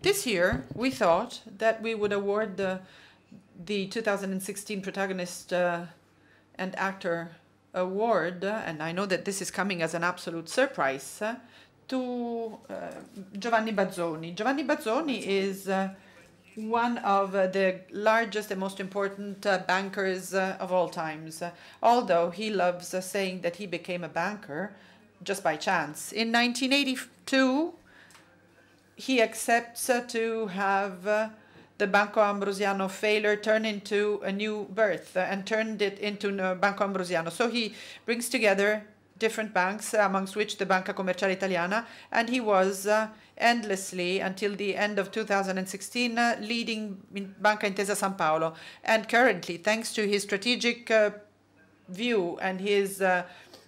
This year, we thought that we would award the 2016 Protagonist and Actor Award, and I know that this is coming as an absolute surprise, to Giovanni Bazzoni. Giovanni Bazzoni is one of the largest and most important bankers of all times, although he loves saying that he became a banker just by chance. In 1982, he accepts to have the Banco Ambrosiano failure turn into a new birth and turned it into Banco Ambrosiano. So he brings together different banks, amongst which the Banca Commerciale Italiana, and he was endlessly, until the end of 2016, leading Banca Intesa San Paolo. And currently, thanks to his strategic view and his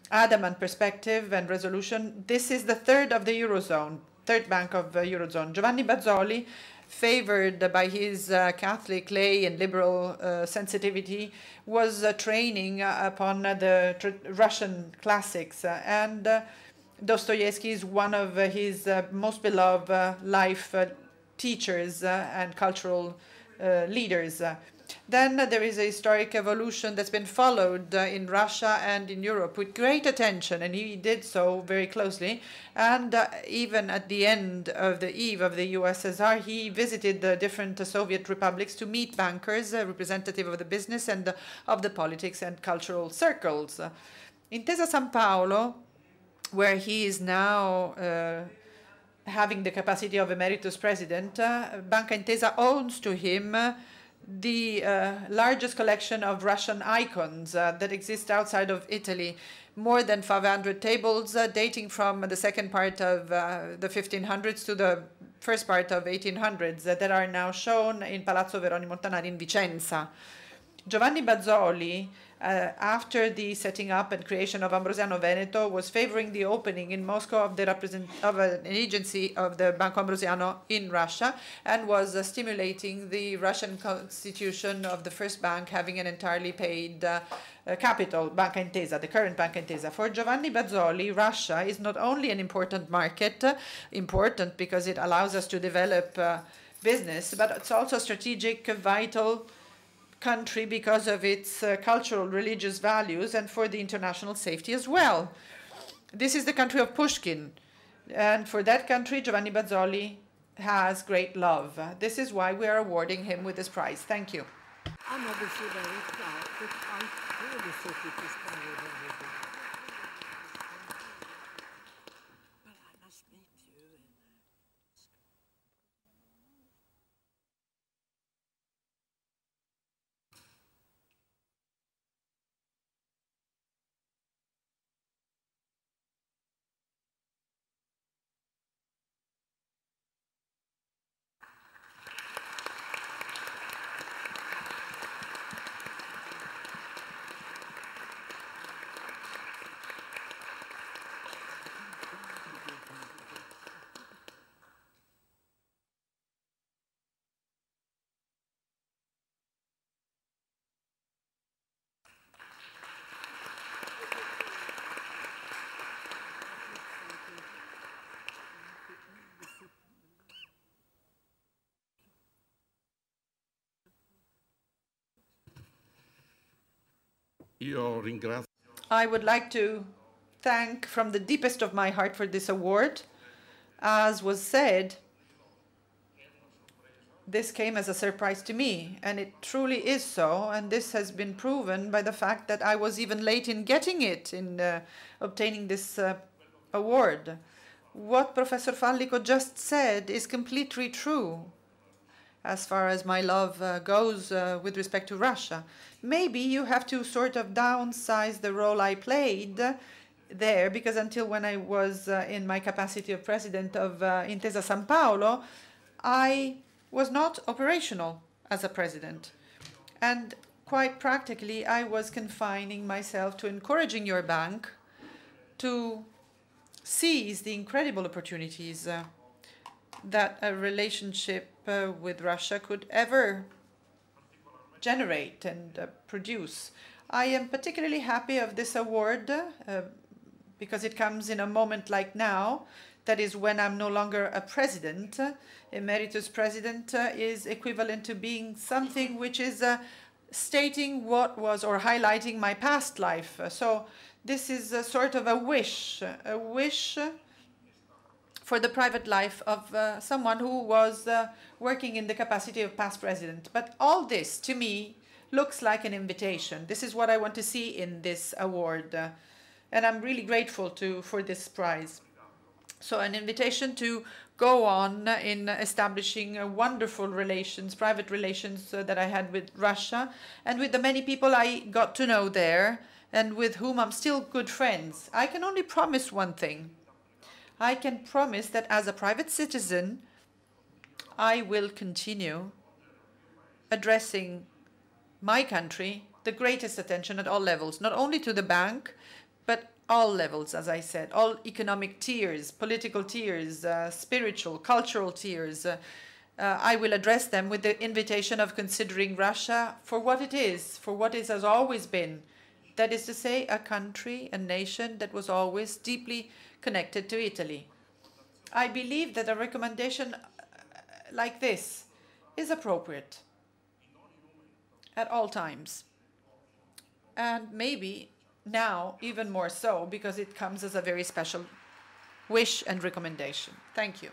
adamant perspective and resolution, this is the third of the Eurozone, third bank of Eurozone. Giovanni Bazzoli, favored by his Catholic lay and liberal sensitivity, was training upon the Russian classics. And Dostoevsky is one of his most beloved life teachers and cultural leaders. Then there is a historic evolution that's been followed in Russia and in Europe with great attention, and he did so very closely. And even at the end of the eve of the USSR, he visited the different Soviet republics to meet bankers, representative of the business and of the politics and cultural circles. Intesa San Paolo, where he is now having the capacity of emeritus president, Banca Intesa owns to him the largest collection of Russian icons that exist outside of Italy. More than 500 tables dating from the second part of the 1500s to the first part of 1800s that are now shown in Palazzo Veroni Montanari in Vicenza. Giovanni Bazzoli, after the setting up and creation of Ambrosiano Veneto, was favoring the opening in Moscow of an agency of the Banco Ambrosiano in Russia, and was stimulating the Russian constitution of the first bank having an entirely paid capital, Banca Intesa, the current Banca Intesa. For Giovanni Bazzoli, Russia is not only an important market, important because it allows us to develop business, but it's also a strategic, vital country because of its cultural, religious values, and for the international safety as well. This is the country of Pushkin, and for that country, Giovanni Bazzoli has great love. This is why we are awarding him with this prize. Thank you. I would like to thank from the deepest of my heart for this award. As was said, this came as a surprise to me, and it truly is so, and this has been proven by the fact that I was even late in getting it, in obtaining this award. What Professor Fallico just said is completely true as far as my love goes with respect to Russia. Maybe you have to sort of downsize the role I played there, because until when I was in my capacity of president of Intesa San Paolo, I was not operational as a president. And quite practically, I was confining myself to encouraging your bank to seize the incredible opportunities that a relationship with Russia could ever generate and produce. I am particularly happy of this award because it comes in a moment like now. That is, when I'm no longer a president. Emeritus president is equivalent to being something which is stating what was, or highlighting my past life. So this is a sort of a wish for the private life of someone who was working in the capacity of past president. But all this, to me, looks like an invitation. This is what I want to see in this award. And I'm really grateful for this prize. So an invitation to go on in establishing wonderful relations, private relations that I had with Russia and with the many people I got to know there and with whom I'm still good friends. I can only promise one thing. I can promise that as a private citizen, I will continue addressing my country the greatest attention at all levels, not only to the bank, but all levels, as I said, all economic tiers, political tiers, spiritual, cultural tiers. I will address them with the invitation of considering Russia for what it is, for what it has always been. That is to say, a country, a nation that was always deeply connected to Italy. I believe that a recommendation like this is appropriate at all times. And maybe now even more so, because it comes as a very special wish and recommendation. Thank you.